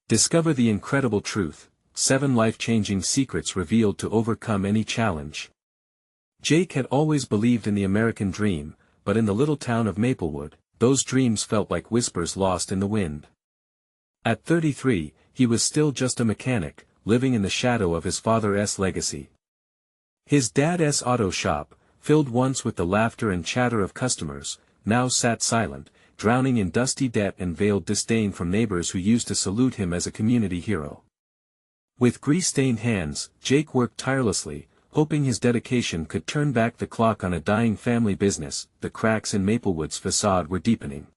Discover the incredible truth, 7 life-changing secrets revealed to overcome any challenge. Jake had always believed in the American dream, but in the little town of Maplewood, those dreams felt like whispers lost in the wind. At 33, he was still just a mechanic, living in the shadow of his father's legacy. His dad's auto shop, filled once with the laughter and chatter of customers, now sat silent, drowning in dusty debt and veiled disdain from neighbors who used to salute him as a community hero. With grease-stained hands, Jake worked tirelessly, hoping his dedication could turn back the clock on a dying family business. The cracks in Maplewood's facade were deepening.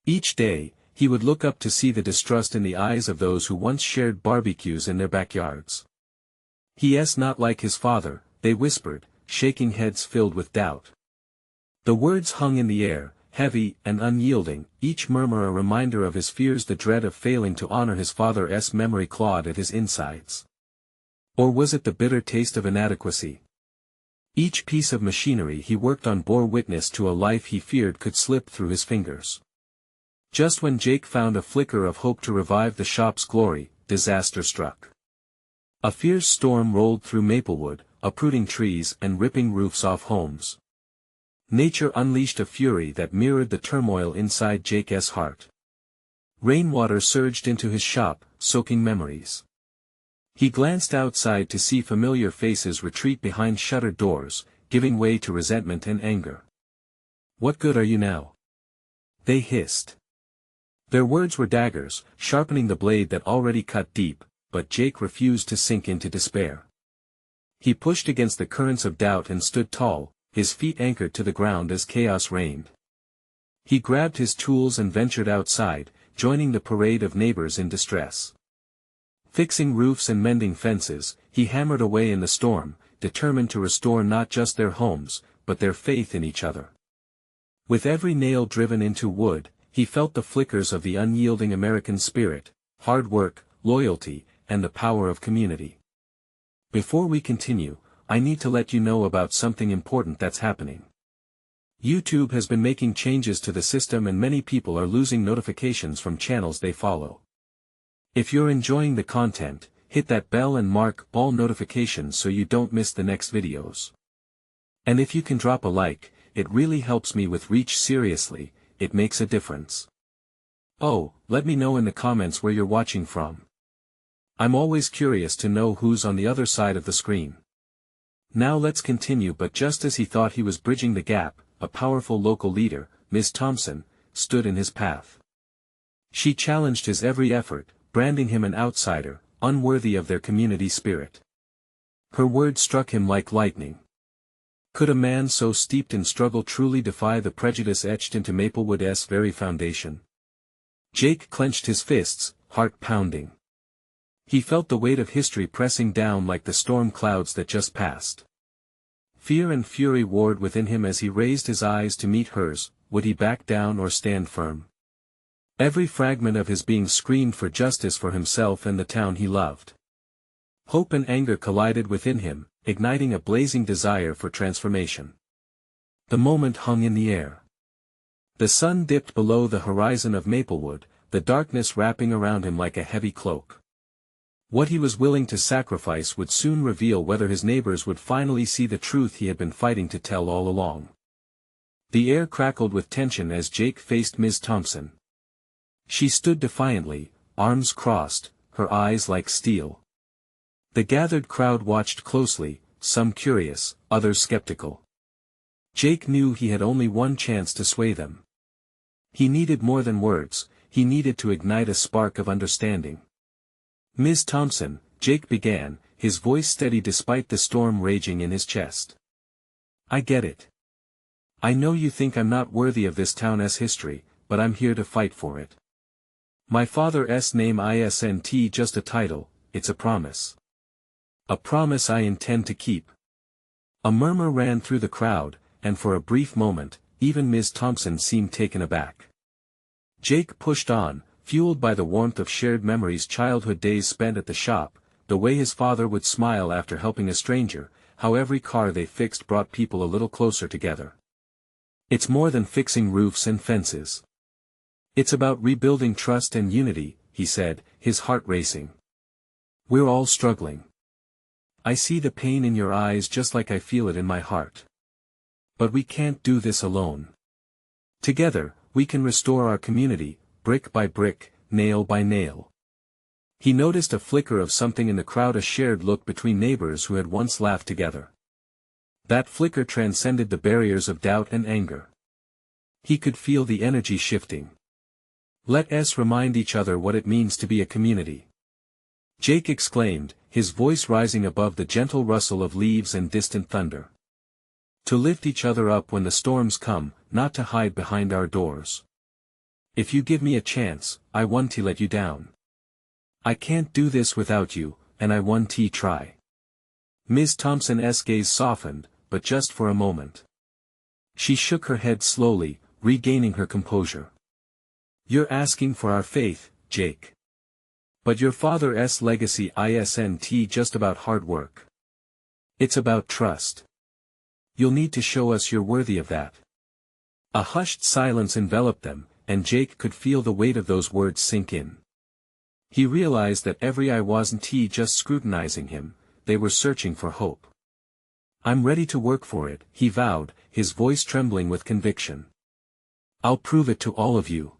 Each day, he would look up to see the distrust in the eyes of those who once shared barbecues in their backyards. "He's not like his father," they whispered, shaking heads filled with doubt. The words hung in the air, heavy and unyielding, each murmur a reminder of his fears, the dread of failing to honor his father's memory clawed at his insides. Or was it the bitter taste of inadequacy? Each piece of machinery he worked on bore witness to a life he feared could slip through his fingers. Just when Jake found a flicker of hope to revive the shop's glory, disaster struck. A fierce storm rolled through Maplewood, uprooting trees and ripping roofs off homes. Nature unleashed a fury that mirrored the turmoil inside Jake's heart. Rainwater surged into his shop, soaking memories. He glanced outside to see familiar faces retreat behind shuttered doors, giving way to resentment and anger. "What good are you now?" they hissed. Their words were daggers, sharpening the blade that already cut deep, but Jake refused to sink into despair. He pushed against the currents of doubt and stood tall, his feet anchored to the ground as chaos reigned. He grabbed his tools and ventured outside, joining the parade of neighbors in distress. Fixing roofs and mending fences, he hammered away in the storm, determined to restore not just their homes, but their faith in each other. With every nail driven into wood, he felt the flickers of the unyielding American spirit, hard work, loyalty, and the power of community. Before we continue, I need to let you know about something important that's happening. YouTube has been making changes to the system and many people are losing notifications from channels they follow. If you're enjoying the content, hit that bell and mark all notifications so you don't miss the next videos. And if you can drop a like, it really helps me with reach. Seriously, it makes a difference. Oh, let me know in the comments where you're watching from. I'm always curious to know who's on the other side of the screen. Now let's continue. But just as he thought he was bridging the gap, a powerful local leader, Ms. Thompson, stood in his path. She challenged his every effort, branding him an outsider, unworthy of their community spirit. Her words struck him like lightning. Could a man so steeped in struggle truly defy the prejudice etched into Maplewood's very foundation? Jake clenched his fists, heart pounding. He felt the weight of history pressing down like the storm clouds that just passed. Fear and fury warred within him as he raised his eyes to meet hers. Would he back down or stand firm? Every fragment of his being screamed for justice for himself and the town he loved. Hope and anger collided within him, igniting a blazing desire for transformation. The moment hung in the air. The sun dipped below the horizon of Maplewood, the darkness wrapping around him like a heavy cloak. What he was willing to sacrifice would soon reveal whether his neighbors would finally see the truth he had been fighting to tell all along. The air crackled with tension as Jake faced Ms. Thompson. She stood defiantly, arms crossed, her eyes like steel. The gathered crowd watched closely, some curious, others skeptical. Jake knew he had only one chance to sway them. He needed more than words, he needed to ignite a spark of understanding. "Ms. Thompson," Jake began, his voice steady despite the storm raging in his chest. "I get it. I know you think I'm not worthy of this town's history, but I'm here to fight for it. My father's name isn't just a title, it's a promise. A promise I intend to keep." A murmur ran through the crowd, and for a brief moment, even Ms. Thompson seemed taken aback. Jake pushed on, fueled by the warmth of shared memories, childhood days spent at the shop, the way his father would smile after helping a stranger, how every car they fixed brought people a little closer together. "It's more than fixing roofs and fences. It's about rebuilding trust and unity," he said, his heart racing. We're all struggling. I see the pain in your eyes just like I feel it in my heart. But we can't do this alone. Together, we can restore our community, brick by brick, nail by nail. He noticed a flicker of something in the crowd, a shared look between neighbors who had once laughed together. That flicker transcended the barriers of doubt and anger. He could feel the energy shifting. Let us remind each other what it means to be a community. Jake exclaimed, his voice rising above the gentle rustle of leaves and distant thunder. To lift each other up when the storms come, not to hide behind our doors. If you give me a chance, I want to let you down. I can't do this without you, and I want to try. Ms. Thompson's gaze softened, but just for a moment. She shook her head slowly, regaining her composure. You're asking for our faith, Jake. But your father's legacy isn't just about hard work. It's about trust. You'll need to show us you're worthy of that. A hushed silence enveloped them, and Jake could feel the weight of those words sink in. He realized that every eye wasn't just scrutinizing him, they were searching for hope. I'm ready to work for it, he vowed, his voice trembling with conviction. I'll prove it to all of you.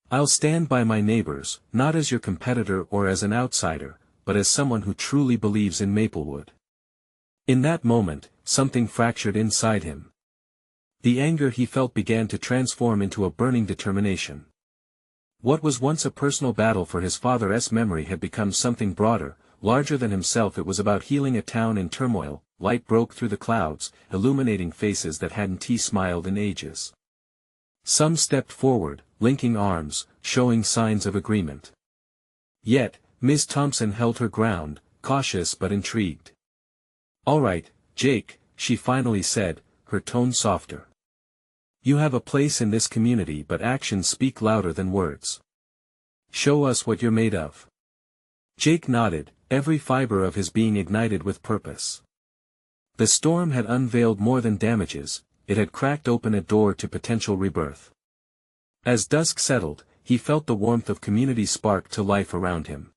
I'll stand by my neighbors, not as your competitor or as an outsider, but as someone who truly believes in Maplewood. In that moment, something fractured inside him. The anger he felt began to transform into a burning determination. What was once a personal battle for his father's memory had become something broader, larger than himself. It was about healing a town in turmoil. Light broke through the clouds, illuminating faces that hadn't smiled in ages. Some stepped forward, linking arms, showing signs of agreement. Yet, Ms. Thompson held her ground, cautious but intrigued. All right, Jake, she finally said, her tone softer. You have a place in this community, but actions speak louder than words. Show us what you're made of. Jake nodded, every fiber of his being ignited with purpose. The storm had unveiled more than damages, it had cracked open a door to potential rebirth. As dusk settled, he felt the warmth of community spark to life around him.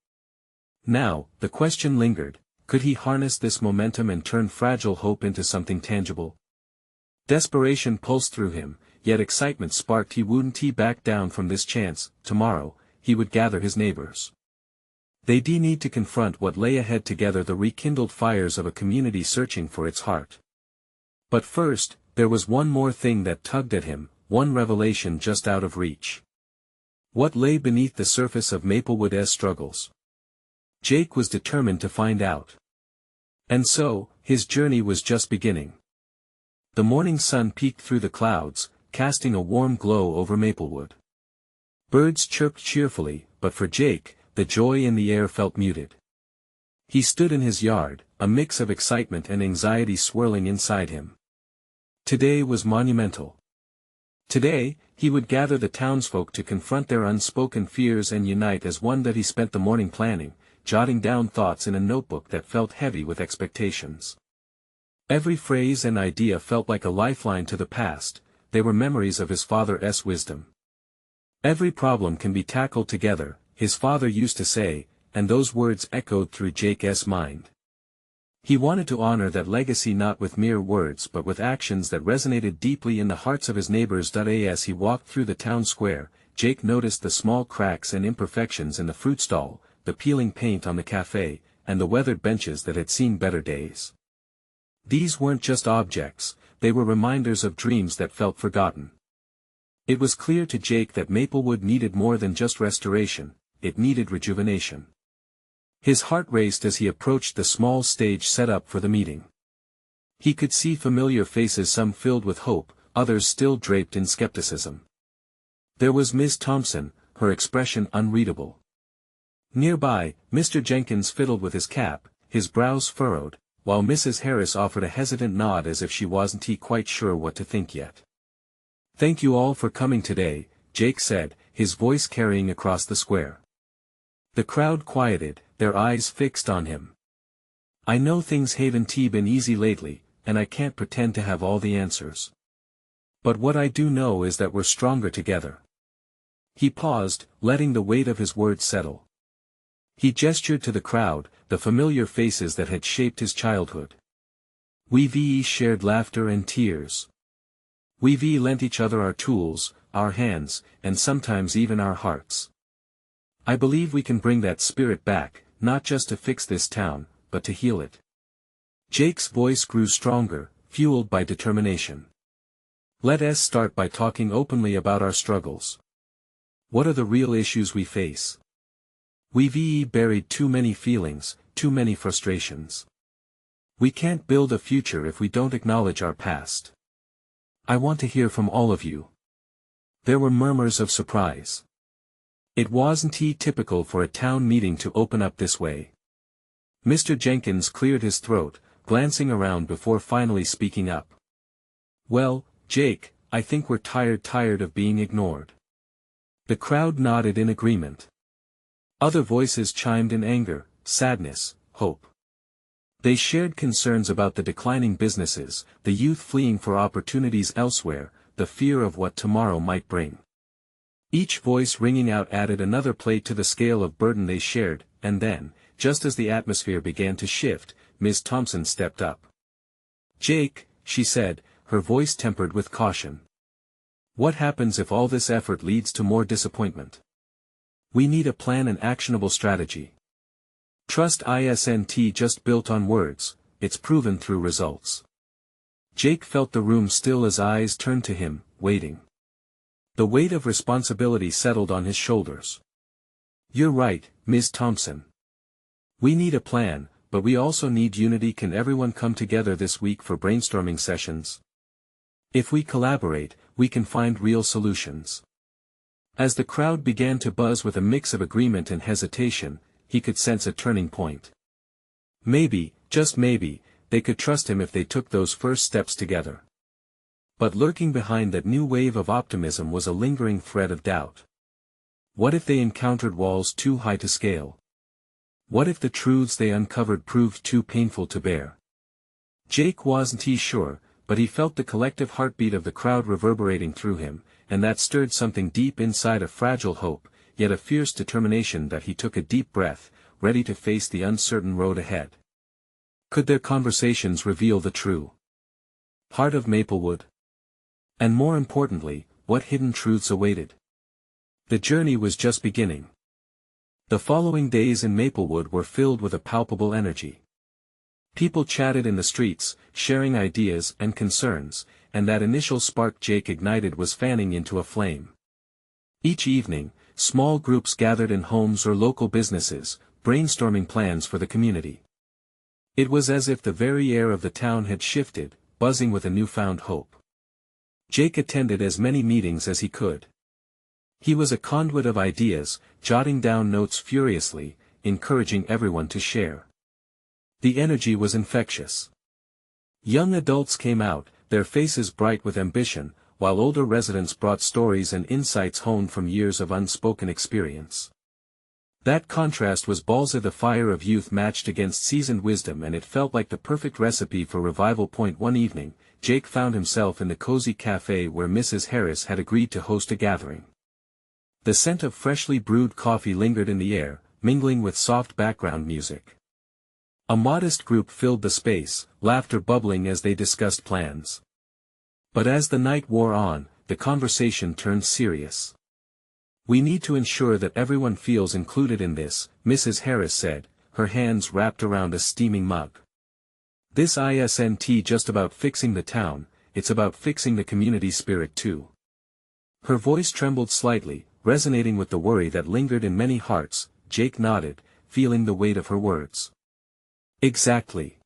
Now, the question lingered, could he harness this momentum and turn fragile hope into something tangible? Desperation pulsed through him, yet excitement sparked. He wouldn't back down from this chance. Tomorrow, he would gather his neighbors. They'd need to confront what lay ahead together, the rekindled fires of a community searching for its heart. But first, there was one more thing that tugged at him, one revelation just out of reach. What lay beneath the surface of Maplewood's struggles? Jake was determined to find out. And so, his journey was just beginning. The morning sun peeked through the clouds, casting a warm glow over Maplewood. Birds chirped cheerfully, but for Jake, the joy in the air felt muted. He stood in his yard, a mix of excitement and anxiety swirling inside him. Today was monumental. Today, he would gather the townsfolk to confront their unspoken fears and unite as one. That he spent the morning planning, jotting down thoughts in a notebook that felt heavy with expectations. Every phrase and idea felt like a lifeline to the past, they were memories of his father's wisdom. Every problem can be tackled together, his father used to say, and those words echoed through Jake's mind. He wanted to honor that legacy not with mere words but with actions that resonated deeply in the hearts of his neighbors. As he walked through the town square, Jake noticed the small cracks and imperfections in the fruit stall, the peeling paint on the cafe, and the weathered benches that had seen better days. These weren't just objects, they were reminders of dreams that felt forgotten. It was clear to Jake that Maplewood needed more than just restoration, it needed rejuvenation. His heart raced as he approached the small stage set up for the meeting. He could see familiar faces, some filled with hope, others still draped in skepticism. There was Ms. Thompson, her expression unreadable. Nearby, Mr. Jenkins fiddled with his cap, his brows furrowed, while Mrs. Harris offered a hesitant nod as if she wasn't quite sure what to think yet. Thank you all for coming today, Jake said, his voice carrying across the square. The crowd quieted, their eyes fixed on him. I know things haven't been easy lately, and I can't pretend to have all the answers. But what I do know is that we're stronger together. He paused, letting the weight of his words settle. He gestured to the crowd, the familiar faces that had shaped his childhood. We've shared laughter and tears. We've lent each other our tools, our hands, and sometimes even our hearts. I believe we can bring that spirit back, not just to fix this town, but to heal it. Jake's voice grew stronger, fueled by determination. Let us start by talking openly about our struggles. What are the real issues we face? We've buried too many feelings, too many frustrations. We can't build a future if we don't acknowledge our past. I want to hear from all of you. There were murmurs of surprise. It wasn't typical for a town meeting to open up this way. Mr. Jenkins cleared his throat, glancing around before finally speaking up. Well, Jake, I think we're tired of being ignored. The crowd nodded in agreement. Other voices chimed in anger, sadness, hope. They shared concerns about the declining businesses, the youth fleeing for opportunities elsewhere, the fear of what tomorrow might bring. Each voice ringing out added another plate to the scale of burden they shared, and then, just as the atmosphere began to shift, Ms. Thompson stepped up. Jake, she said, her voice tempered with caution. What happens if all this effort leads to more disappointment? We need a plan and actionable strategy. Trust isn't just built on words, it's proven through results. Jake felt the room still as eyes turned to him, waiting. The weight of responsibility settled on his shoulders. You're right, Ms. Thompson. We need a plan, but we also need unity. Can everyone come together this week for brainstorming sessions? If we collaborate, we can find real solutions. As the crowd began to buzz with a mix of agreement and hesitation, he could sense a turning point. Maybe, just maybe, they could trust him if they took those first steps together. But lurking behind that new wave of optimism was a lingering thread of doubt. What if they encountered walls too high to scale? What if the truths they uncovered proved too painful to bear? Jake wasn't sure, but he felt the collective heartbeat of the crowd reverberating through him, and that stirred something deep inside, a fragile hope, yet a fierce determination. That he took a deep breath, ready to face the uncertain road ahead. Could their conversations reveal the true heart of Maplewood? And more importantly, what hidden truths awaited? The journey was just beginning. The following days in Maplewood were filled with a palpable energy. People chatted in the streets, sharing ideas and concerns, and that initial spark Jake ignited was fanning into a flame. Each evening, small groups gathered in homes or local businesses, brainstorming plans for the community. It was as if the very air of the town had shifted, buzzing with a newfound hope. Jake attended as many meetings as he could. He was a conduit of ideas, jotting down notes furiously, encouraging everyone to share. The energy was infectious. Young adults came out, their faces bright with ambition, while older residents brought stories and insights honed from years of unspoken experience. That contrast was ballsy, the fire of youth matched against seasoned wisdom, and it felt like the perfect recipe for revival. One evening, Jake found himself in the cozy cafe where Mrs. Harris had agreed to host a gathering. The scent of freshly brewed coffee lingered in the air, mingling with soft background music. A modest group filled the space, laughter bubbling as they discussed plans. But as the night wore on, the conversation turned serious. We need to ensure that everyone feels included in this, Mrs. Harris said, her hands wrapped around a steaming mug. This isn't just about fixing the town, it's about fixing the community spirit too. Her voice trembled slightly, resonating with the worry that lingered in many hearts. Jake nodded, feeling the weight of her words. Exactly.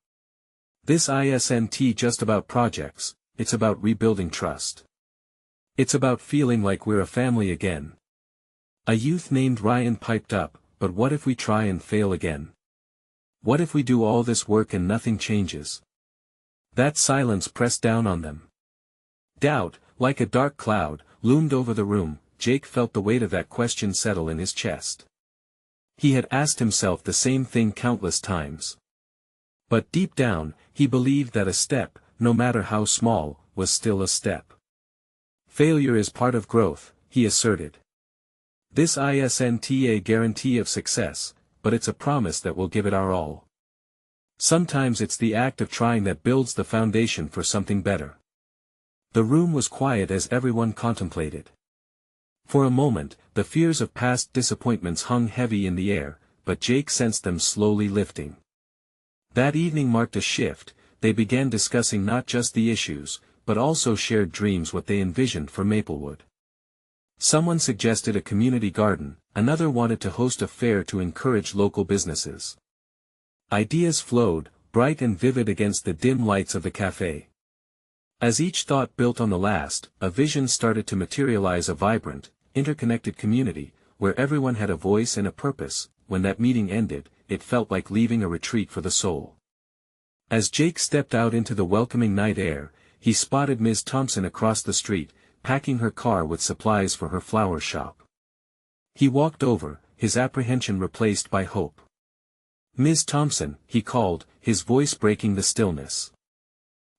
This isn't just about projects, it's about rebuilding trust. It's about feeling like we're a family again. A youth named Ryan piped up, but what if we try and fail again? What if we do all this work and nothing changes? That silence pressed down on them. Doubt, like a dark cloud, loomed over the room. Jake felt the weight of that question settle in his chest. He had asked himself the same thing countless times. But deep down, he believed that a step, no matter how small, was still a step. Failure is part of growth, he asserted. This isn't a guarantee of success, but it's a promise that we'll give it our all. Sometimes it's the act of trying that builds the foundation for something better. The room was quiet as everyone contemplated. For a moment, the fears of past disappointments hung heavy in the air, but Jake sensed them slowly lifting. That evening marked a shift. They began discussing not just the issues, but also shared dreams, what they envisioned for Maplewood. Someone suggested a community garden, another wanted to host a fair to encourage local businesses. Ideas flowed, bright and vivid against the dim lights of the cafe. As each thought built on the last, a vision started to materialize, a vibrant, interconnected community, where everyone had a voice and a purpose. When that meeting ended, it felt like leaving a retreat for the soul. As Jake stepped out into the welcoming night air, he spotted Ms. Thompson across the street, packing her car with supplies for her flower shop. He walked over, his apprehension replaced by hope. "Ms. Thompson," he called, his voice breaking the stillness.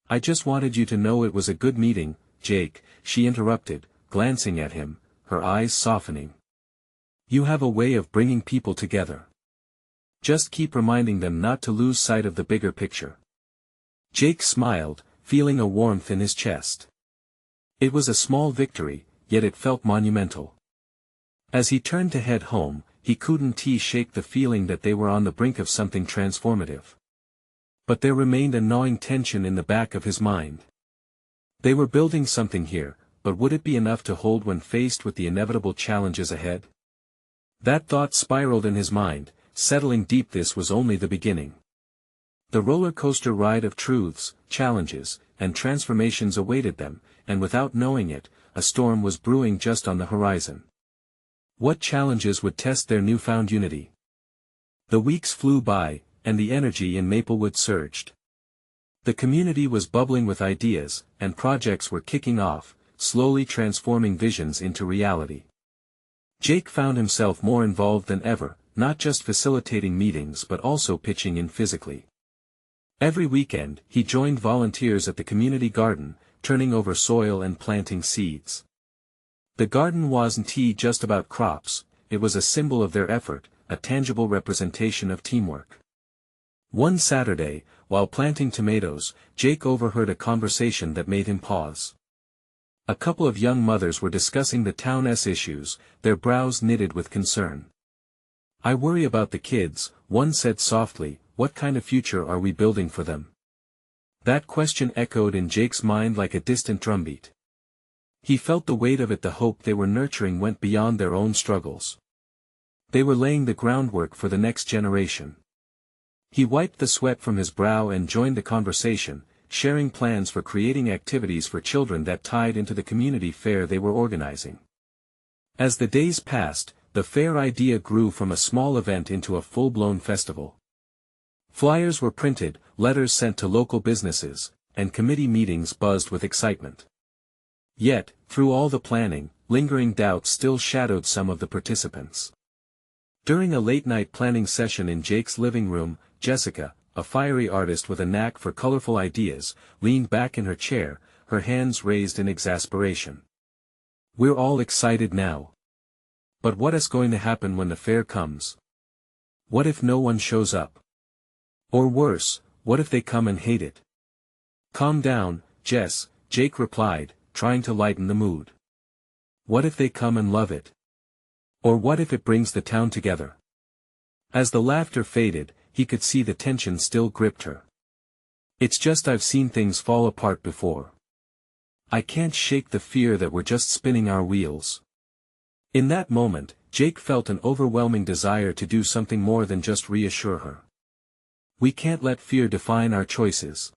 "I just wanted you to know it was a good meeting, Jake," she interrupted, glancing at him, her eyes softening. "You have a way of bringing people together. Just keep reminding them not to lose sight of the bigger picture." Jake smiled, feeling a warmth in his chest. It was a small victory, yet it felt monumental. As he turned to head home, he couldn't shake the feeling that they were on the brink of something transformative. But there remained a gnawing tension in the back of his mind. They were building something here, but would it be enough to hold when faced with the inevitable challenges ahead? That thought spiraled in his mind, settling deep. This was only the beginning. The roller coaster ride of truths, challenges, and transformations awaited them, and without knowing it, a storm was brewing just on the horizon. What challenges would test their newfound unity? The weeks flew by, and the energy in Maplewood surged. The community was bubbling with ideas, and projects were kicking off, slowly transforming visions into reality. Jake found himself more involved than ever, not just facilitating meetings but also pitching in physically. Every weekend, he joined volunteers at the community garden, turning over soil and planting seeds. The garden wasn't just about crops, it was a symbol of their effort, a tangible representation of teamwork. One Saturday, while planting tomatoes, Jake overheard a conversation that made him pause. A couple of young mothers were discussing the town's issues, their brows knitted with concern. "I worry about the kids," one said softly. "What kind of future are we building for them?" That question echoed in Jake's mind like a distant drumbeat. He felt the weight of it. The hope they were nurturing went beyond their own struggles. They were laying the groundwork for the next generation. He wiped the sweat from his brow and joined the conversation, sharing plans for creating activities for children that tied into the community fair they were organizing. As the days passed, the fair idea grew from a small event into a full-blown festival. Flyers were printed, letters sent to local businesses, and committee meetings buzzed with excitement. Yet, through all the planning, lingering doubts still shadowed some of the participants. During a late-night planning session in Jake's living room, Jessica, a fiery artist with a knack for colorful ideas, leaned back in her chair, her hands raised in exasperation. "We're all excited now. But what is going to happen when the fair comes? What if no one shows up? Or worse, what if they come and hate it?" "Calm down, Jess," Jake replied, trying to lighten the mood. "What if they come and love it? Or what if it brings the town together?" As the laughter faded, he could see the tension still gripped her. "It's just I've seen things fall apart before. I can't shake the fear that we're just spinning our wheels." In that moment, Jake felt an overwhelming desire to do something more than just reassure her. We can't let fear define our choices.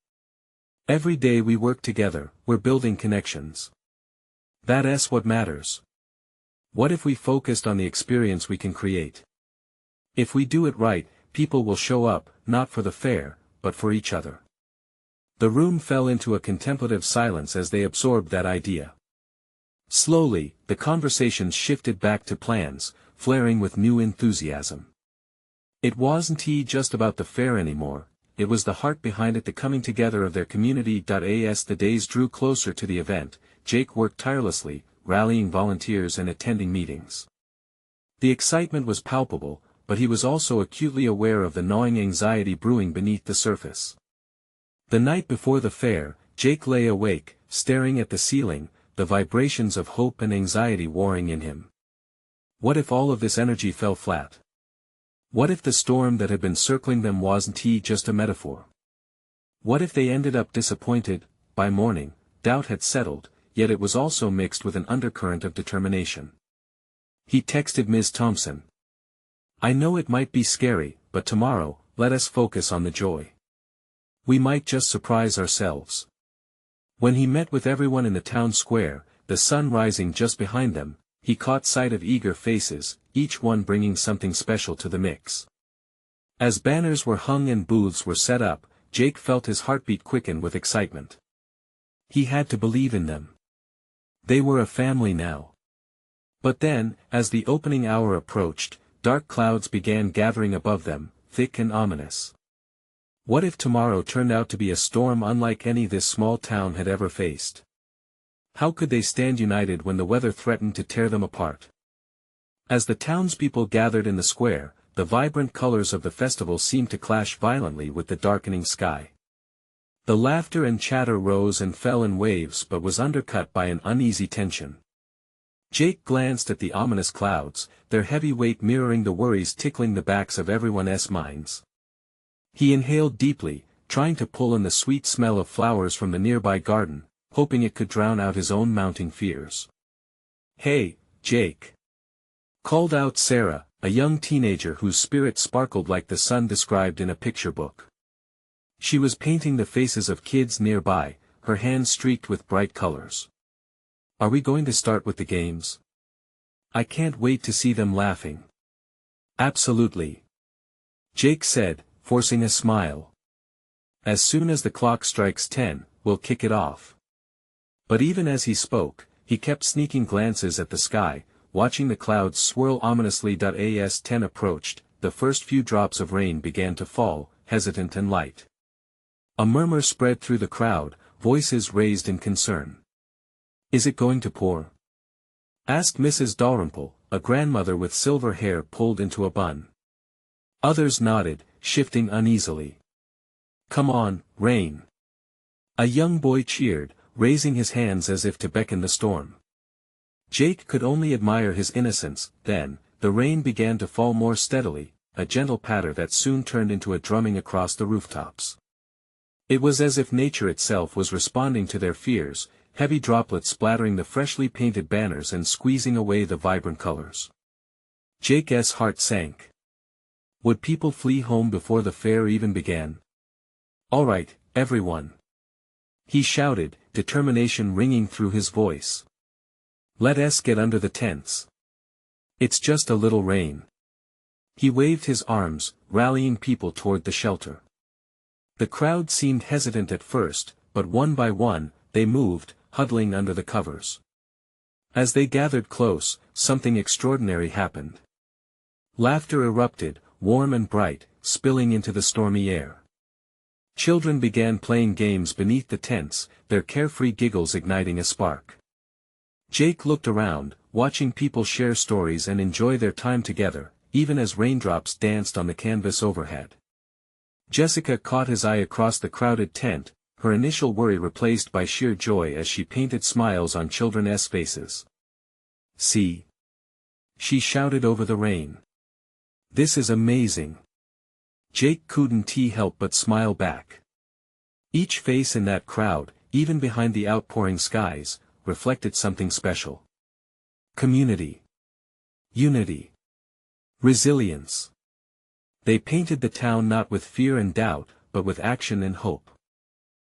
Every day we work together, we're building connections. That's what matters. What if we focused on the experience we can create? If we do it right, people will show up, not for the fair, but for each other. The room fell into a contemplative silence as they absorbed that idea. Slowly, the conversations shifted back to plans, flaring with new enthusiasm. It wasn't just about the fair anymore, it was the heart behind it, the coming together of their community. As the days drew closer to the event, Jake worked tirelessly, rallying volunteers and attending meetings. The excitement was palpable, but he was also acutely aware of the gnawing anxiety brewing beneath the surface. The night before the fair, Jake lay awake, staring at the ceiling, the vibrations of hope and anxiety warring in him. What if all of this energy fell flat? What if the storm that had been circling them wasn't just a metaphor? What if they ended up disappointed? By morning, doubt had settled, yet it was also mixed with an undercurrent of determination. He texted Ms. Thompson. "I know it might be scary, but tomorrow, let us focus on the joy. We might just surprise ourselves." When he met with everyone in the town square, the sun rising just behind them, he caught sight of eager faces, each one bringing something special to the mix. As banners were hung and booths were set up, Jake felt his heartbeat quicken with excitement. He had to believe in them. They were a family now. But then, as the opening hour approached, dark clouds began gathering above them, thick and ominous. What if tomorrow turned out to be a storm unlike any this small town had ever faced? How could they stand united when the weather threatened to tear them apart? As the townspeople gathered in the square, the vibrant colors of the festival seemed to clash violently with the darkening sky. The laughter and chatter rose and fell in waves but was undercut by an uneasy tension. Jake glanced at the ominous clouds, their heavy weight mirroring the worries tickling the backs of everyone's minds. He inhaled deeply, trying to pull in the sweet smell of flowers from the nearby garden, hoping it could drown out his own mounting fears. "Hey, Jake!" called out Sarah, a young teenager whose spirit sparkled like the sun described in a picture book. She was painting the faces of kids nearby, her hands streaked with bright colors. "Are we going to start with the games? I can't wait to see them laughing." "Absolutely," Jake said, forcing a smile. "As soon as the clock strikes 10, we'll kick it off." But even as he spoke, he kept sneaking glances at the sky, watching the clouds swirl ominously. As 10 approached, the first few drops of rain began to fall, hesitant and light. A murmur spread through the crowd, voices raised in concern. "Is it going to pour?" asked Mrs. Dalrymple, a grandmother with silver hair pulled into a bun. Others nodded, shifting uneasily. "Come on, rain!" a young boy cheered, raising his hands as if to beckon the storm. Jake could only admire his innocence. Then, the rain began to fall more steadily, a gentle patter that soon turned into a drumming across the rooftops. It was as if nature itself was responding to their fears, heavy droplets splattering the freshly painted banners and squeezing away the vibrant colors. Jake's heart sank. Would people flee home before the fair even began? "All right, everyone," he shouted, determination ringing through his voice. "Let us get under the tents. It's just a little rain." He waved his arms, rallying people toward the shelter. The crowd seemed hesitant at first, but one by one, they moved, huddling under the covers. As they gathered close, something extraordinary happened. Laughter erupted, warm and bright, spilling into the stormy air. Children began playing games beneath the tents, their carefree giggles igniting a spark. Jake looked around, watching people share stories and enjoy their time together, even as raindrops danced on the canvas overhead. Jessica caught his eye across the crowded tent, her initial worry replaced by sheer joy as she painted smiles on children's faces. "See!" she shouted over the rain. "This is amazing." Jake couldn't help but smile back. Each face in that crowd, even behind the outpouring skies, reflected something special. Community. Unity. Resilience. They painted the town not with fear and doubt, but with action and hope.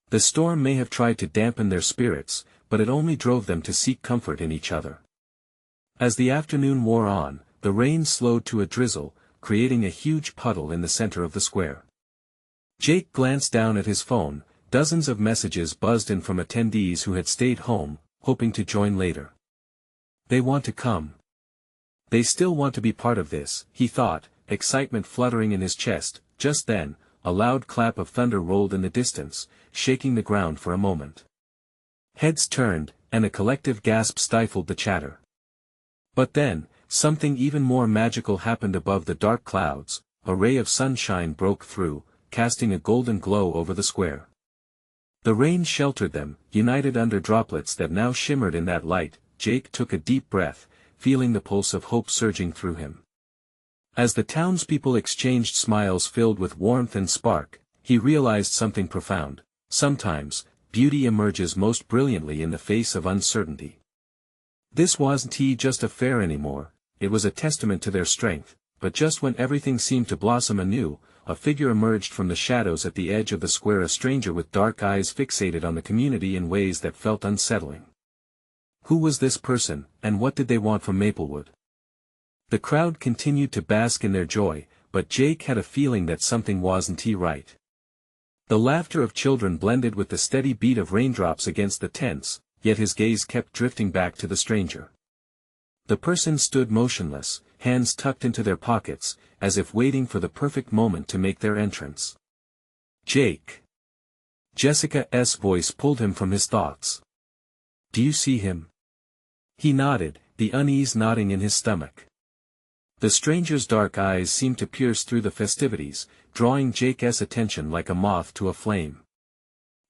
The storm may have tried to dampen their spirits, but it only drove them to seek comfort in each other. As the afternoon wore on, the rain slowed to a drizzle, creating a huge puddle in the center of the square. Jake glanced down at his phone, dozens of messages buzzed in from attendees who had stayed home, hoping to join later. They want to come. They still want to be part of this, he thought, excitement fluttering in his chest. Just then, a loud clap of thunder rolled in the distance, shaking the ground for a moment. Heads turned, and a collective gasp stifled the chatter. But then, Something even more magical happened above the dark clouds. A ray of sunshine broke through, casting a golden glow over the square. The rain sheltered them, united under droplets that now shimmered in that light. Jake took a deep breath, feeling the pulse of hope surging through him. As the townspeople exchanged smiles filled with warmth and spark, he realized something profound. Sometimes, beauty emerges most brilliantly in the face of uncertainty. This wasn't just a fair anymore, it was a testament to their strength, but just when everything seemed to blossom anew, a figure emerged from the shadows at the edge of the square, a stranger with dark eyes fixated on the community in ways that felt unsettling. Who was this person, and what did they want from Maplewood? The crowd continued to bask in their joy, but Jake had a feeling that something wasn't right. The laughter of children blended with the steady beat of raindrops against the tents, yet his gaze kept drifting back to the stranger. The person stood motionless, hands tucked into their pockets, as if waiting for the perfect moment to make their entrance. Jake. Jessica's voice pulled him from his thoughts. Do you see him? He nodded, the unease knotting in his stomach. The stranger's dark eyes seemed to pierce through the festivities, drawing Jake's attention like a moth to a flame.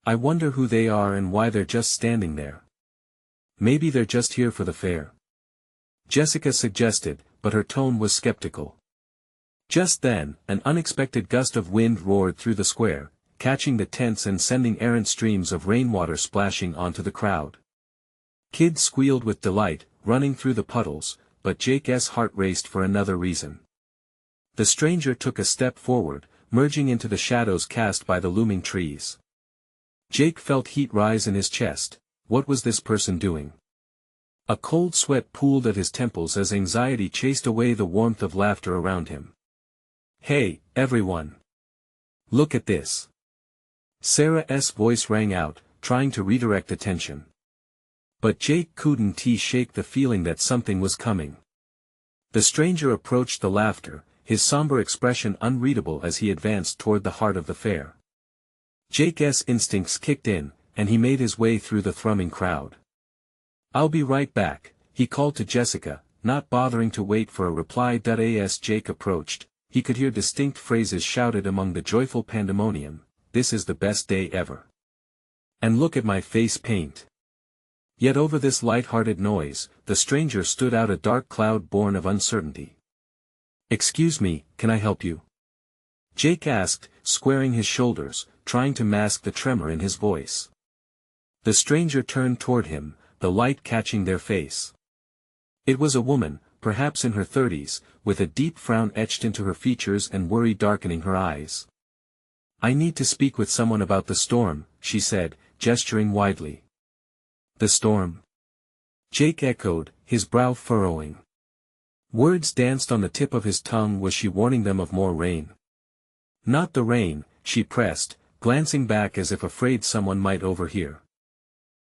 I wonder who they are and why they're just standing there. Maybe they're just here for the fair. Jessica suggested, but her tone was skeptical. Just then, an unexpected gust of wind roared through the square, catching the tents and sending errant streams of rainwater splashing onto the crowd. Kids squealed with delight, running through the puddles, but Jake's heart raced for another reason. The stranger took a step forward, merging into the shadows cast by the looming trees. Jake felt heat rise in his chest. What was this person doing? A cold sweat pooled at his temples as anxiety chased away the warmth of laughter around him. Hey, everyone! Look at this! Sarah's voice rang out, trying to redirect attention. But Jake couldn't shake the feeling that something was coming. The stranger approached the laughter, his somber expression unreadable as he advanced toward the heart of the fair. Jake's instincts kicked in, and he made his way through the thrumming crowd. I'll be right back, he called to Jessica, not bothering to wait for a reply. As Jake approached, he could hear distinct phrases shouted among the joyful pandemonium. This is the best day ever. And look at my face paint. Yet over this light-hearted noise, the stranger stood out, a dark cloud born of uncertainty. Excuse me, can I help you? Jake asked, squaring his shoulders, trying to mask the tremor in his voice. The stranger turned toward him, the light catching their face. It was a woman, perhaps in her 30s, with a deep frown etched into her features and worry darkening her eyes. I need to speak with someone about the storm, she said, gesturing widely. The storm? Jake echoed, his brow furrowing. Words danced on the tip of his tongue. Was she warning them of more rain? Not the rain, she pressed, glancing back as if afraid someone might overhear.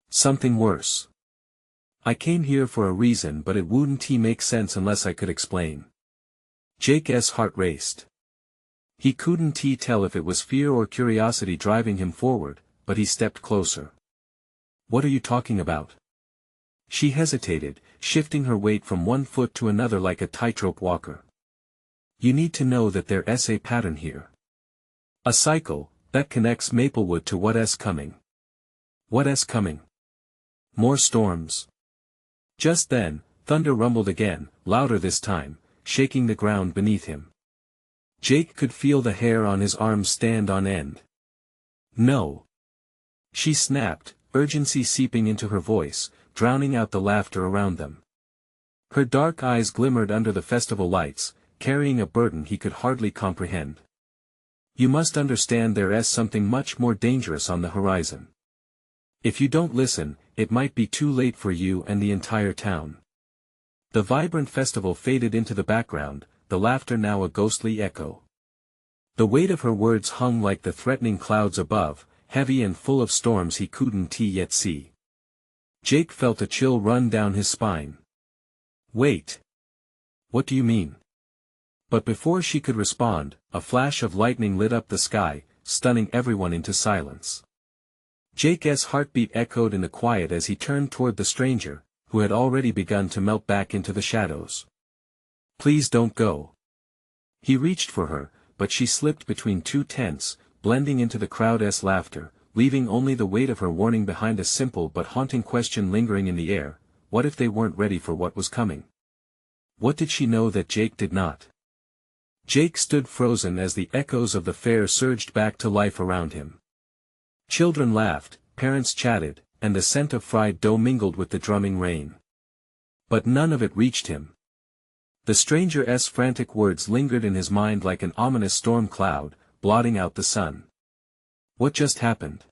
Something worse. I came here for a reason, but it wouldn't make sense unless I could explain. Jake's heart raced. He couldn't tell if it was fear or curiosity driving him forward, but he stepped closer. What are you talking about? She hesitated, shifting her weight from one foot to another like a tightrope walker. You need to know that there's a pattern here. A cycle, that connects Maplewood to what's coming. What's coming? More storms. Just then, thunder rumbled again, louder this time, shaking the ground beneath him. Jake could feel the hair on his arms stand on end. No. She snapped, urgency seeping into her voice, drowning out the laughter around them. Her dark eyes glimmered under the festival lights, carrying a burden he could hardly comprehend. You must understand there's something much more dangerous on the horizon. If you don't listen, it might be too late for you and the entire town. The vibrant festival faded into the background, the laughter now a ghostly echo. The weight of her words hung like the threatening clouds above, heavy and full of storms he couldn't yet see. Jake felt a chill run down his spine. Wait. What do you mean? But before she could respond, a flash of lightning lit up the sky, stunning everyone into silence. Jake's heartbeat echoed in the quiet as he turned toward the stranger, who had already begun to melt back into the shadows. Please don't go. He reached for her, but she slipped between two tents, blending into the crowd's laughter, leaving only the weight of her warning behind, a simple but haunting question lingering in the air: what if they weren't ready for what was coming? What did she know that Jake did not? Jake stood frozen as the echoes of the fair surged back to life around him. Children laughed, parents chatted, and the scent of fried dough mingled with the drumming rain. But none of it reached him. The stranger's frantic words lingered in his mind like an ominous storm cloud, blotting out the sun. What just happened?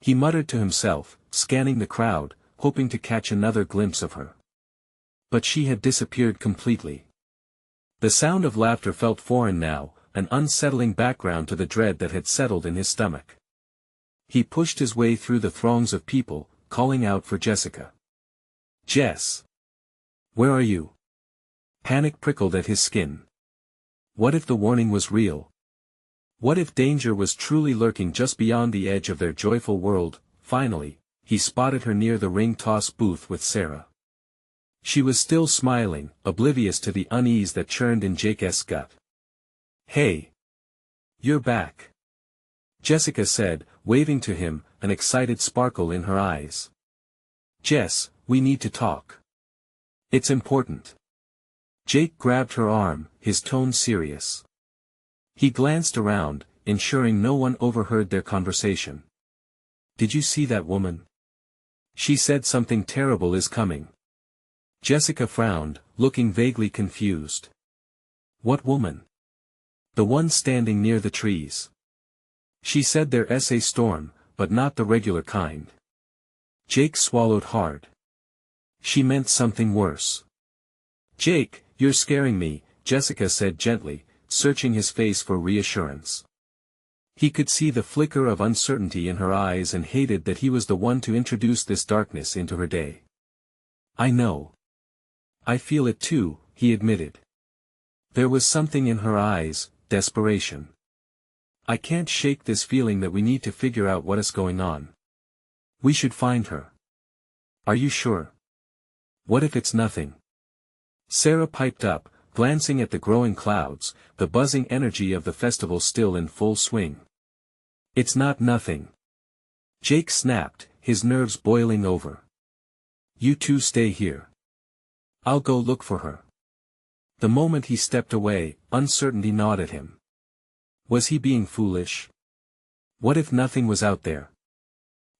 He muttered to himself, scanning the crowd, hoping to catch another glimpse of her. But she had disappeared completely. The sound of laughter felt foreign now, an unsettling background to the dread that had settled in his stomach. He pushed his way through the throngs of people, calling out for Jessica. "Jess! Where are you?" Panic prickled at his skin. What if the warning was real? What if danger was truly lurking just beyond the edge of their joyful world? Finally, he spotted her near the ring toss booth with Sarah. She was still smiling, oblivious to the unease that churned in Jake's gut. "Hey! You're back!" Jessica said, waving to him, an excited sparkle in her eyes. "Jess, we need to talk. It's important." Jake grabbed her arm, his tone serious. He glanced around, ensuring no one overheard their conversation. "Did you see that woman? She said something terrible is coming." Jessica frowned, looking vaguely confused. "What woman?" "The one standing near the trees. She said there's a storm, but not the regular kind." Jake swallowed hard. She meant something worse. "Jake, you're scaring me," Jessica said gently, searching his face for reassurance. He could see the flicker of uncertainty in her eyes and hated that he was the one to introduce this darkness into her day. "I know. I feel it too," he admitted. There was something in her eyes, desperation. "I can't shake this feeling that we need to figure out what is going on. We should find her." "Are you sure? What if it's nothing?" Sarah piped up, glancing at the growing clouds, the buzzing energy of the festival still in full swing. "It's not nothing." Jake snapped, his nerves boiling over. "You two stay here. I'll go look for her." The moment he stepped away, uncertainty gnawed at him. Was he being foolish? What if nothing was out there?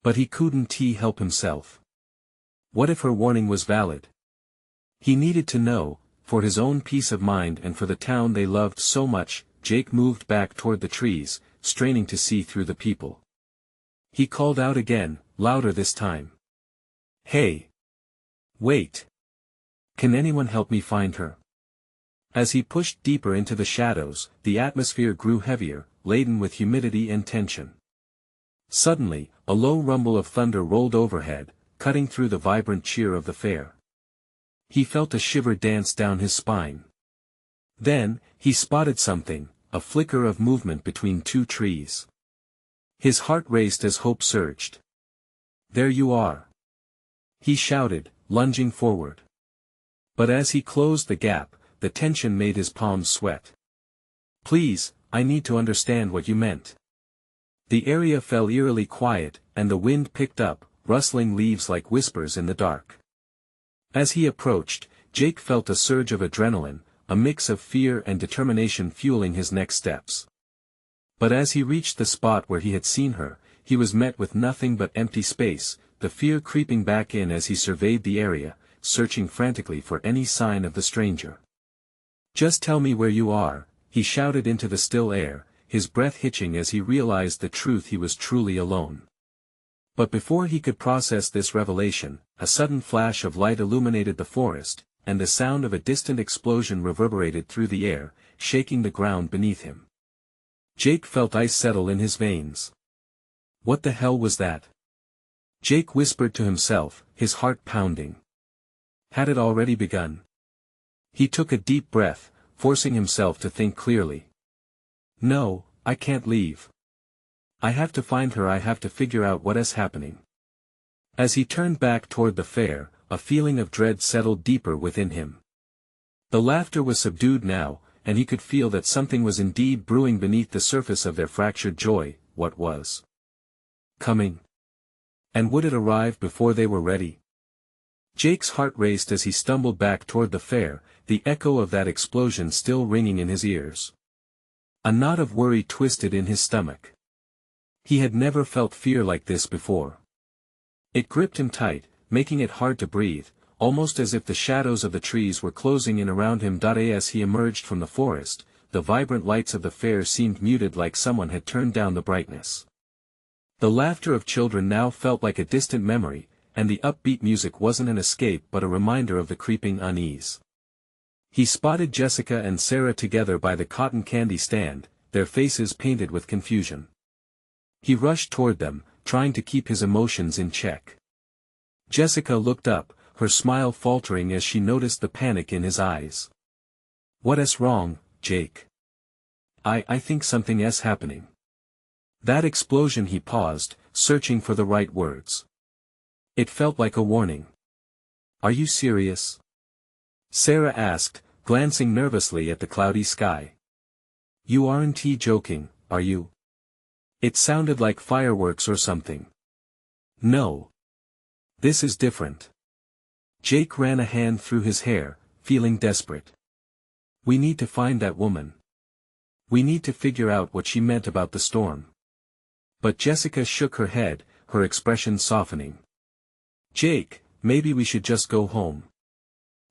But he couldn't help himself. What if her warning was valid? He needed to know, for his own peace of mind and for the town they loved so much. Jake moved back toward the trees, straining to see through the people. He called out again, louder this time. "Hey! Wait! Can anyone help me find her?" As he pushed deeper into the shadows, the atmosphere grew heavier, laden with humidity and tension. Suddenly, a low rumble of thunder rolled overhead, cutting through the vibrant cheer of the fair. He felt a shiver dance down his spine. Then, he spotted something, a flicker of movement between two trees. His heart raced as hope surged. "There you are!" he shouted, lunging forward. But as he closed the gap, the tension made his palms sweat. "Please, I need to understand what you meant." The area fell eerily quiet, and the wind picked up, rustling leaves like whispers in the dark. As he approached, Jake felt a surge of adrenaline, a mix of fear and determination fueling his next steps. But as he reached the spot where he had seen her, he was met with nothing but empty space, the fear creeping back in as he surveyed the area, searching frantically for any sign of the stranger. "Just tell me where you are," he shouted into the still air, his breath hitching as he realized the truth: he was truly alone. But before he could process this revelation, a sudden flash of light illuminated the forest, and the sound of a distant explosion reverberated through the air, shaking the ground beneath him. Jake felt ice settle in his veins. What the hell was that? Jake whispered to himself, his heart pounding. Had it already begun? He took a deep breath, forcing himself to think clearly. "No, I can't leave. I have to find her. I have to figure out what is happening." As he turned back toward the fair, a feeling of dread settled deeper within him. The laughter was subdued now, and he could feel that something was indeed brewing beneath the surface of their fractured joy. What was coming? And would it arrive before they were ready? Jake's heart raced as he stumbled back toward the fair, the echo of that explosion still ringing in his ears. A knot of worry twisted in his stomach. He had never felt fear like this before. It gripped him tight, making it hard to breathe, almost as if the shadows of the trees were closing in around him. As he emerged from the forest, the vibrant lights of the fair seemed muted, like someone had turned down the brightness. The laughter of children now felt like a distant memory, and the upbeat music wasn't an escape but a reminder of the creeping unease. He spotted Jessica and Sarah together by the cotton candy stand, their faces painted with confusion. He rushed toward them, trying to keep his emotions in check. Jessica looked up, her smile faltering as she noticed the panic in his eyes. "What's wrong, Jake?" I think something's happening." That explosion. He paused, searching for the right words. It felt like a warning. "Are you serious?" Sarah asked, glancing nervously at the cloudy sky. "You aren't joking, are you? It sounded like fireworks or something." "No. This is different." Jake ran a hand through his hair, feeling desperate. "We need to find that woman. We need to figure out what she meant about the storm." But Jessica shook her head, her expression softening. "Jake, maybe we should just go home.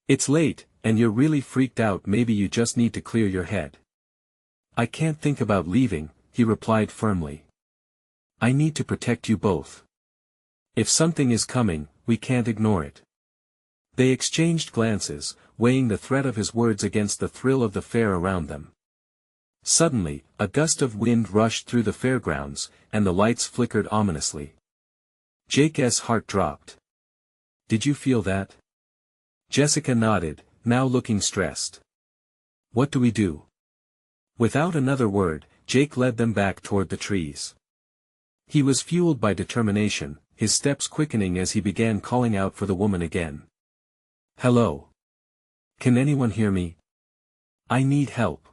It's late, and you're really freaked out. Maybe you just need to clear your head." "I can't think about leaving," he replied firmly. "I need to protect you both. If something is coming, we can't ignore it." They exchanged glances, weighing the threat of his words against the thrill of the fair around them. Suddenly, a gust of wind rushed through the fairgrounds, and the lights flickered ominously. Jake's heart dropped. "Did you feel that?" Jessica nodded, now looking stressed. "What do we do?" Without another word, Jake led them back toward the trees. He was fueled by determination, his steps quickening as he began calling out for the woman again. "Hello? Can anyone hear me? I need help."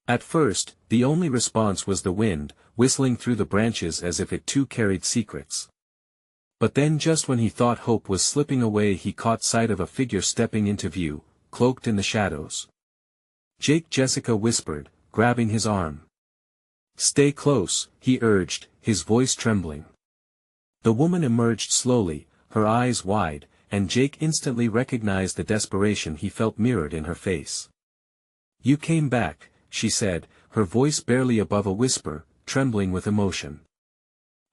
At first, the only response was the wind, whistling through the branches as if it too carried secrets. But then, just when he thought hope was slipping away, he caught sight of a figure stepping into view, cloaked in the shadows. "Jake," Jessica whispered, grabbing his arm. "Stay close," he urged, his voice trembling. The woman emerged slowly, her eyes wide, and Jake instantly recognized the desperation he felt mirrored in her face. "You came back," she said, her voice barely above a whisper, trembling with emotion.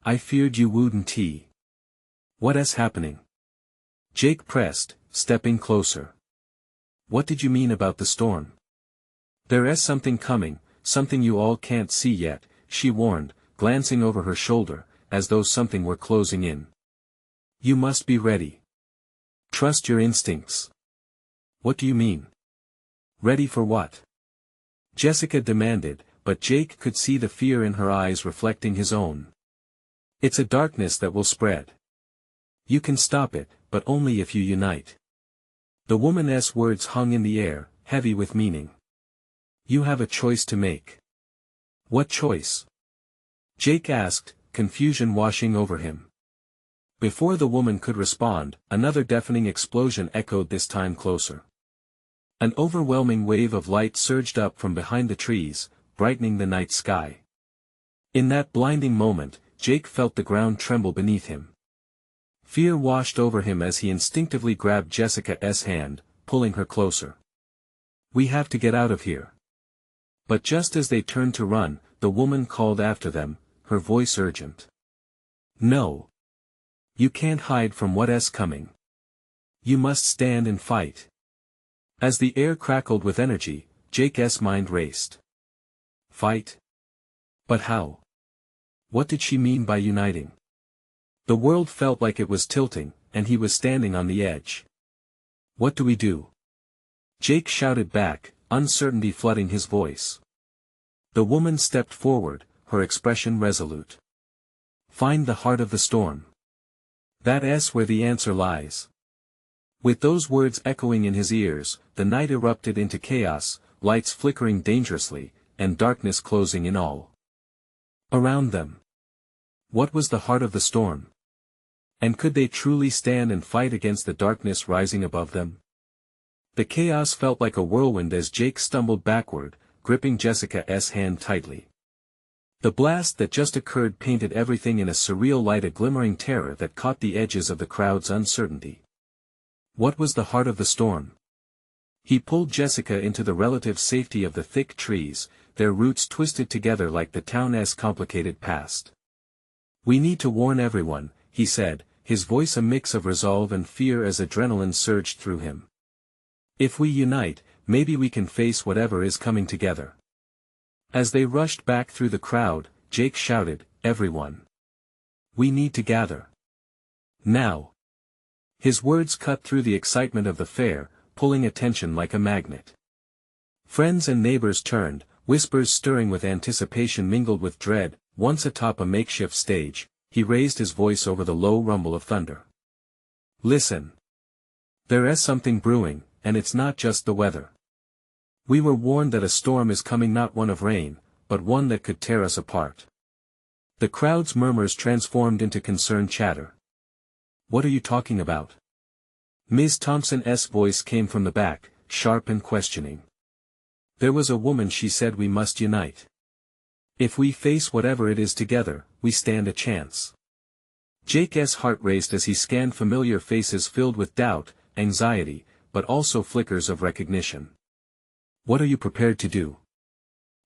"I feared you wouldn't. What's happening?" Jake pressed, stepping closer. "What did you mean about the storm?" "There's something coming, something you all can't see yet," she warned, glancing over her shoulder, as though something were closing in. "You must be ready. Trust your instincts." "What do you mean?" "Ready for what?" Jessica demanded, but Jake could see the fear in her eyes reflecting his own. "It's a darkness that will spread. You can stop it, but only if you unite." The woman's words hung in the air, heavy with meaning. "You have a choice to make." "What choice?" Jake asked, confusion washing over him. Before the woman could respond, another deafening explosion echoed, this time closer. An overwhelming wave of light surged up from behind the trees, brightening the night sky. In that blinding moment, Jake felt the ground tremble beneath him. Fear washed over him as he instinctively grabbed Jessica's hand, pulling her closer. "We have to get out of here." But just as they turned to run, the woman called after them, her voice urgent. "No. You can't hide from what's coming. You must stand and fight." As the air crackled with energy, Jake's mind raced. Fight? But how? What did she mean by uniting? The world felt like it was tilting, and he was standing on the edge. "What do we do?" Jake shouted back, uncertainty flooding his voice. The woman stepped forward, her expression resolute. "Find the heart of the storm. That's where the answer lies. With those words echoing in his ears, the night erupted into chaos, lights flickering dangerously, and darkness closing in all around them. What was the heart of the storm? And could they truly stand and fight against the darkness rising above them? The chaos felt like a whirlwind as Jake stumbled backward, gripping Jessica's hand tightly. The blast that just occurred painted everything in a surreal light, a glimmering terror that caught the edges of the crowd's uncertainty. What was the heart of the storm? He pulled Jessica into the relative safety of the thick trees, their roots twisted together like the town's complicated past. "We need to warn everyone," he said, his voice a mix of resolve and fear as adrenaline surged through him. "If we unite, maybe we can face whatever is coming together." As they rushed back through the crowd, Jake shouted, "Everyone! We need to gather. Now!" His words cut through the excitement of the fair, pulling attention like a magnet. Friends and neighbors turned, whispers stirring with anticipation mingled with dread. Once atop a makeshift stage, he raised his voice over the low rumble of thunder. "Listen! There's something brewing, and it's not just the weather. We were warned that a storm is coming, not one of rain, but one that could tear us apart." The crowd's murmurs transformed into concerned chatter. "What are you talking about?" Ms. Thompson's voice came from the back, sharp and questioning. "There was a woman, she said we must unite. If we face whatever it is together, we stand a chance." Jake's heart raced as he scanned familiar faces filled with doubt, anxiety, but also flickers of recognition. "What are you prepared to do?"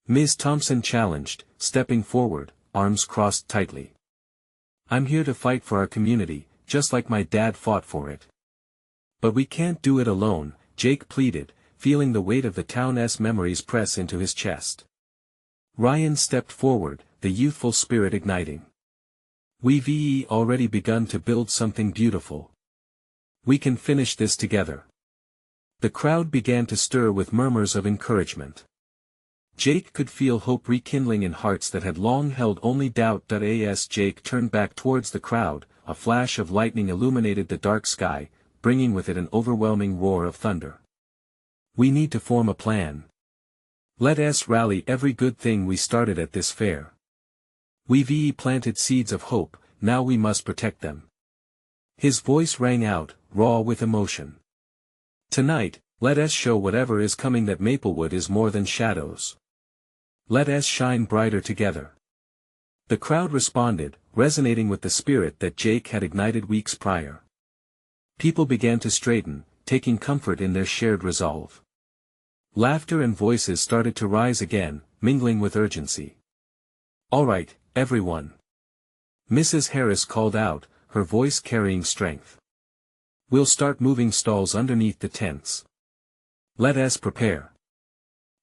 Ms. Thompson challenged, stepping forward, arms crossed tightly. "I'm here to fight for our community, just like my dad fought for it." "But we can't do it alone," Jake pleaded, feeling the weight of the town's memories press into his chest. Ryan stepped forward, the youthful spirit igniting. "We've already begun to build something beautiful. We can finish this together." The crowd began to stir with murmurs of encouragement. Jake could feel hope rekindling in hearts that had long held only doubt. As Jake turned back towards the crowd, a flash of lightning illuminated the dark sky, bringing with it an overwhelming roar of thunder. "We need to form a plan. Let us rally every good thing we started at this fair. We've planted seeds of hope, now we must protect them." His voice rang out, raw with emotion. "Tonight, let us show whatever is coming that Maplewood is more than shadows. Let us shine brighter together." The crowd responded, resonating with the spirit that Jake had ignited weeks prior. People began to straighten, taking comfort in their shared resolve. Laughter and voices started to rise again, mingling with urgency. "All right, everyone." Mrs. Harris called out, her voice carrying strength. "We'll start moving stalls underneath the tents. Let us prepare."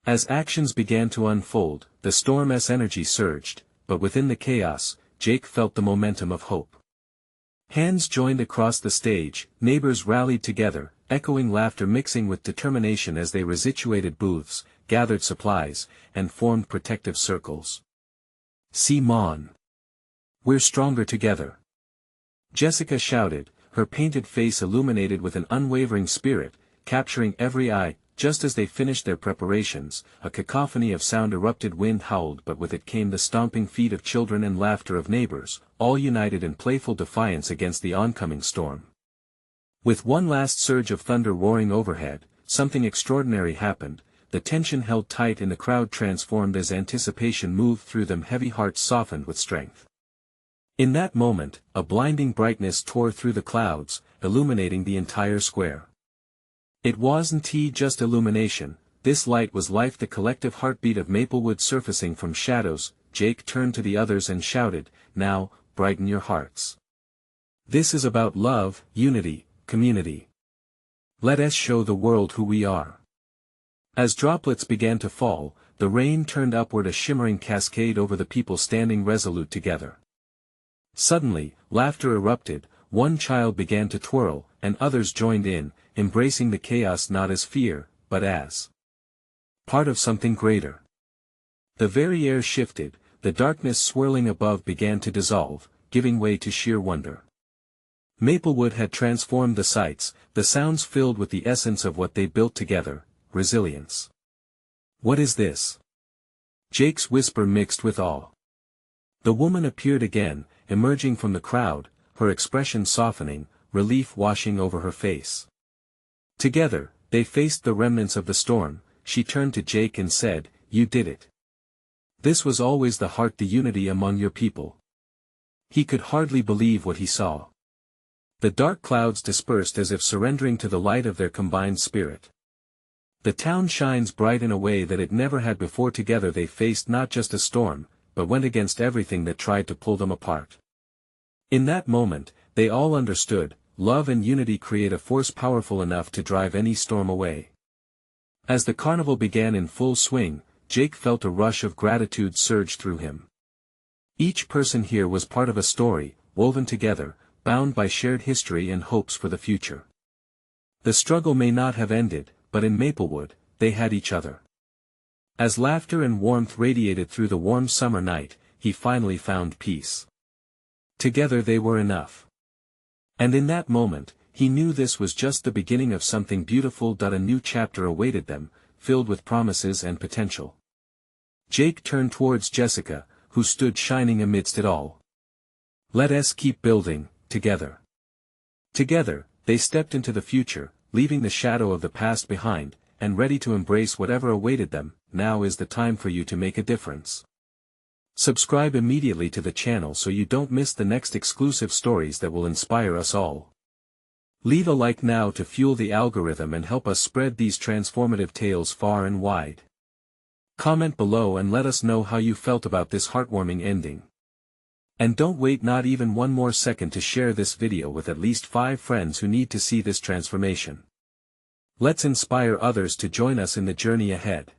As actions began to unfold, the storm's energy surged, but within the chaos, Jake felt the momentum of hope. Hands joined across the stage, neighbors rallied together, echoing laughter mixing with determination as they resituated booths, gathered supplies, and formed protective circles. "Simon! We're stronger together!" Jessica shouted, her painted face illuminated with an unwavering spirit, capturing every eye. Just as they finished their preparations, a cacophony of sound erupted. Wind howled, but with it came the stomping feet of children and laughter of neighbors, all united in playful defiance against the oncoming storm. With one last surge of thunder roaring overhead, something extraordinary happened. The tension held tight in the crowd transformed as anticipation moved through them. Heavy hearts softened with strength. In that moment, a blinding brightness tore through the clouds, illuminating the entire square. It wasn't just illumination, this light was life, the collective heartbeat of Maplewood surfacing from shadows. Jake turned to the others and shouted, "Now, brighten your hearts. This is about love, unity, community. Let us show the world who we are." As droplets began to fall, the rain turned upward, a shimmering cascade over the people standing resolute together. Suddenly, laughter erupted, one child began to twirl, and others joined in, embracing the chaos not as fear, but as part of something greater. The very air shifted, the darkness swirling above began to dissolve, giving way to sheer wonder. Maplewood had transformed the sights, the sounds filled with the essence of what they built together, resilience. "What is this?" Jake's whisper mixed with awe. The woman appeared again, emerging from the crowd, her expression softening, relief washing over her face. Together, they faced the remnants of the storm. She turned to Jake and said, "You did it. This was always the heart, the unity among your people." He could hardly believe what he saw. The dark clouds dispersed as if surrendering to the light of their combined spirit. The town shines bright in a way that it never had before. Together they faced not just a storm, but went against everything that tried to pull them apart. In that moment, they all understood, love and unity create a force powerful enough to drive any storm away. As the carnival began in full swing, Jake felt a rush of gratitude surge through him. Each person here was part of a story, woven together, bound by shared history and hopes for the future. The struggle may not have ended, but in Maplewood, they had each other. As laughter and warmth radiated through the warm summer night, he finally found peace. Together they were enough. And in that moment, he knew this was just the beginning of something beautiful. A new chapter awaited them, filled with promises and potential. Jake turned towards Jessica, who stood shining amidst it all. "Let us keep building, together." Together, they stepped into the future, leaving the shadow of the past behind, and ready to embrace whatever awaited them. Now is the time for you to make a difference. Subscribe immediately to the channel so you don't miss the next exclusive stories that will inspire us all. Leave a like now to fuel the algorithm and help us spread these transformative tales far and wide. Comment below and let us know how you felt about this heartwarming ending. And don't wait not even one more second to share this video with at least 5 friends who need to see this transformation. Let's inspire others to join us in the journey ahead.